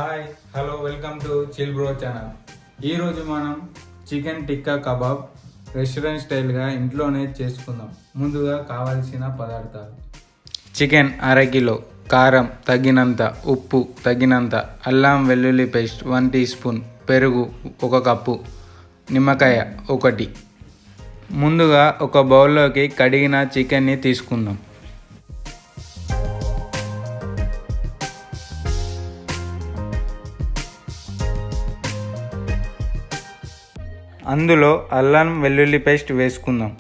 Hi hello welcome to chill bro channel. ఈరోజు మనం chicken tikka kebab restaurant స్టైల్గా ఇంట్లోనే చేసుకుందాం. ముందుగా కావాల్సిన పదార్థాలు: చికెన్ అరకిలో, కారం తగినంత, ఉప్పు తగినంత, అల్లం వెల్లుల్లి పేస్ట్ 1 టీ స్పూన్, పెరుగు 1 కప్పు, నిమ్మకాయ 1. ముందుగా ఒక బౌల్లోకి కడిగిన చికెన్ని తీసుకుందాం. అందులో అల్లం వెల్లుల్లి పేస్ట్ వేసుకుందాం.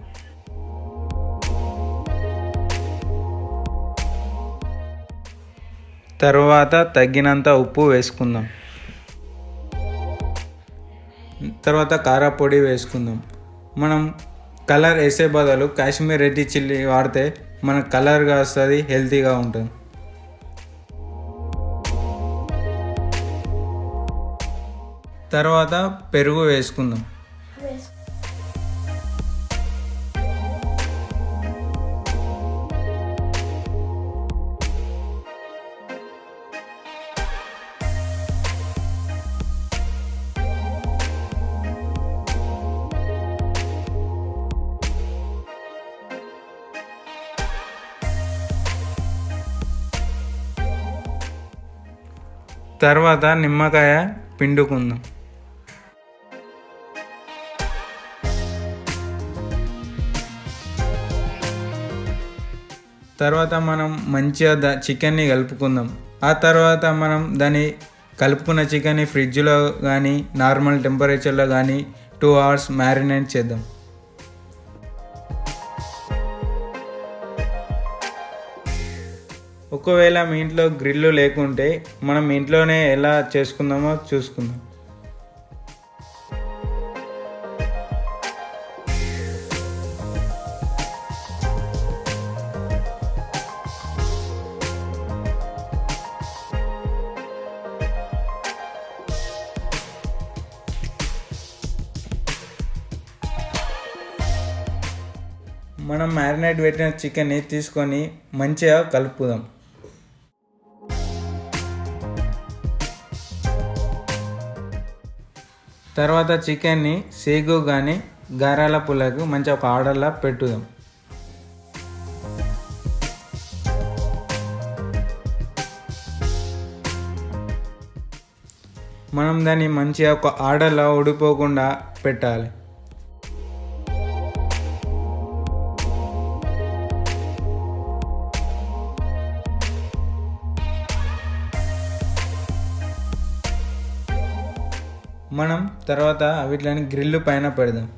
తర్వాత తగినంత ఉప్పు వేసుకుందాం. తర్వాత కారపొడి వేసుకుందాం. మనం కలర్ వేసే బదులు కాశ్మీర్ రెడ్ చిల్లీ వాడితే మనకు కలర్గా వస్తుంది, హెల్తీగా ఉంటుంది. తర్వాత పెరుగు వేసుకుందాం. తర్వాత నిమ్మకాయ పిండుకుందాం. తర్వాత మనం మంచిగా చికెన్ని కలుపుకుందాం. ఆ తర్వాత మనం దాన్ని కలుపుకున్న చికెన్ని ఫ్రిడ్జ్లో కానీ నార్మల్ టెంపరేచర్లో కానీ 2 అవర్స్ మ్యారినేట్ చేద్దాం. ఒకవేళ మీ ఇంట్లో గ్రిల్లు లేకుంటే మనం ఇంట్లోనే ఎలా చేసుకుందామో చూసుకుందాం. మనం మ్యారినేట్ పెట్టిన చికెన్ని తీసుకొని మంచిగా కలుపుదాం. తర్వాత చికెన్ని సేగు కానీ గారాల పుల్లకు మంచిగా ఒక ఆర్డర్లా పెట్టుదాం. మనం దాన్ని మంచిగా ఒక ఆర్డర్లా ఉడిపోకుండా పెట్టాలి. మనం తర్వాత వీటిని గ్రిల్ పైన పెడదాం.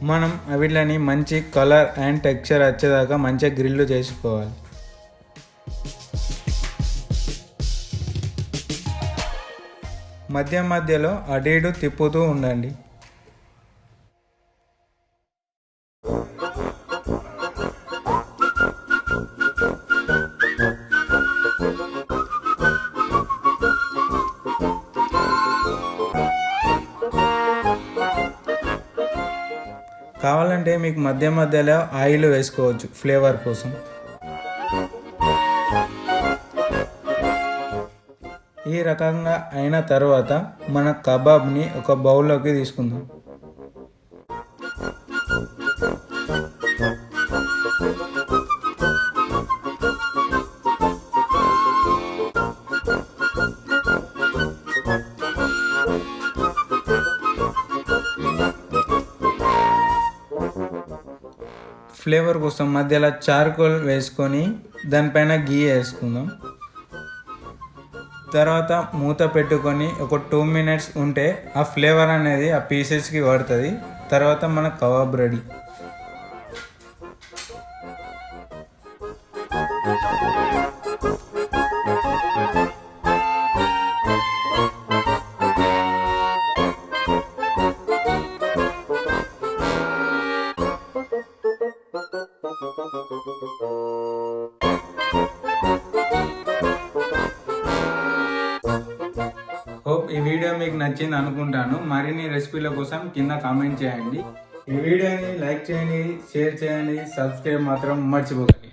మనం వీటిని మంచి కలర్ అండ్ టెక్స్చర్ వచ్చేదాకా మంచిగా గ్రిల్ చేసుకోవాలి. మధ్య మధ్యలో అటు ఇటు తిప్పుతూ ఉండండి. కావాలంటే మీకు మధ్య మధ్యలో ఆయిల్ వేసుకోవచ్చు ఫ్లేవర్ కోసం. ఈ రకంగా అయిన తర్వాత మన కబాబ్ని ఒక బౌల్లోకి తీసుకుందాం. ఫ్లేవర్ కోసం మధ్యలో చార్కోల్ వేసుకొని దానిపైన గీ వేసుకుందాం. తర్వాత మూత పెట్టుకొని ఒక 2 మినిట్స్ ఉంటే ఆ ఫ్లేవర్ అనేది ఆ పీసెస్కి పడుతుంది. తర్వాత మన కబాబ్ రెడీ. హోప్ ఈ వీడియో మీకు నచ్చింది అనుకుంటాను. మరిన్ని రెసిపీల కోసం కింద కామెంట్ చేయండి. ఈ వీడియోని లైక్ చేయండి, షేర్ చేయండి, సబ్స్క్రైబ్ మాత్రం మర్చిపోకండి.